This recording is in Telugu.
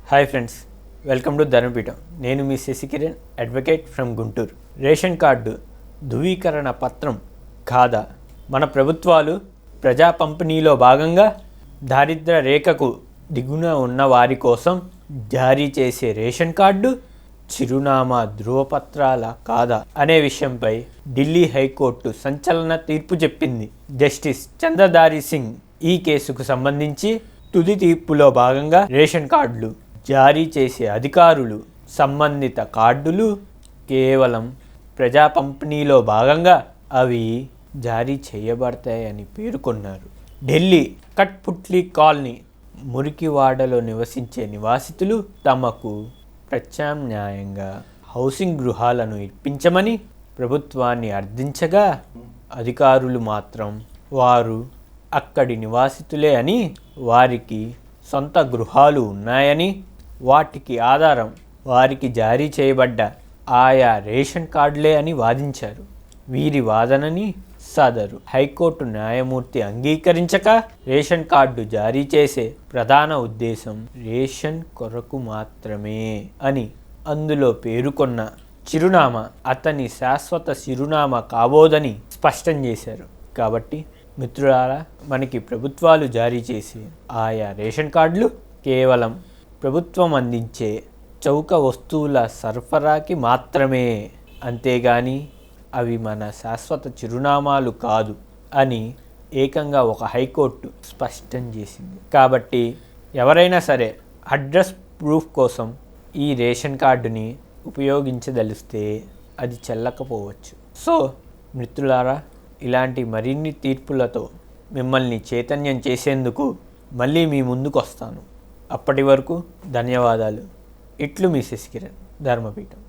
Hi friends, welcome to Dharmapeetham. నేను మీ Shashikiran, advocate from Guntur. Ration card ధృవీకరణ పత్రం కాదా? మన ప్రభుత్వాలు ప్రజా పంపిణీలో భాగంగా దారిద్ర్య రేఖకు దిగున ఉన్న వారి కోసం జారీ చేసే రేషన్ కార్డు చిరునామా ధృవపత్రాల కాదా అనే విషయంపై ఢిల్లీ హైకోర్టు సంచలన తీర్పు చెప్పింది. జస్టిస్ చంద్రధారి సింగ్ ఈ కేసుకు సంబంధించి తుది తీర్పులో భాగంగా రేషన్ కార్డులు జారీ చేసే అధికారులు సంబంధిత కార్డులు కేవలం ప్రజా పంపిణీలో భాగంగా అవి జారీ చేయబడతాయని పేర్కొన్నారు. ఢిల్లీ కట్పుట్లీ కాలనీ మురికివాడలో నివసించే నివాసితులు తమకు ప్రత్యామ్నాయంగా హౌసింగ్ గృహాలను ఇప్పించమని ప్రభుత్వాన్ని అర్థించగా, అధికారులు మాత్రం వారు అక్కడి నివాసితులే అని, వారికి సొంత గృహాలు ఉన్నాయని, వాటికి ఆధారం వారికి జారీ చేయబడ్డ ఆయా రేషన్ కార్డులే అని వాదించారు. వీరి వాదనని సదరు హైకోర్టు న్యాయమూర్తి అంగీకరించక, రేషన్ కార్డు జారీ చేసే ప్రధాన ఉద్దేశం రేషన్ కొరకు మాత్రమే అని అందులో పేర్కొన్న చిరునామా అతని శాశ్వత చిరునామా కాబోదని స్పష్టం చేశారు. కాబట్టి మిత్రులారా, మనకి ప్రభుత్వాలు జారీ చేసే ఆయా రేషన్ కార్డులు కేవలం ప్రభుత్వం అందించే చౌక వస్తువుల సరఫరాకి మాత్రమే, అంతేగాని అవి మన శాశ్వత చిరునామాలు కాదు అని ఏకంగా ఒక హైకోర్టు స్పష్టం చేసింది. కాబట్టి ఎవరైనా సరే అడ్రస్ ప్రూఫ్ కోసం ఈ రేషన్ కార్డుని ఉపయోగించదలిస్తే అది చెల్లకపోవచ్చు. సో మిత్రులారా, ఇలాంటి మరిన్ని తీర్పులతో మిమ్మల్ని చైతన్యం చేసేందుకు మళ్ళీ మీ ముందుకు వస్తాను. అప్పటి వరకు ధన్యవాదాలు. ఇట్లు మీ శశికిరణ్, ధర్మపీఠం.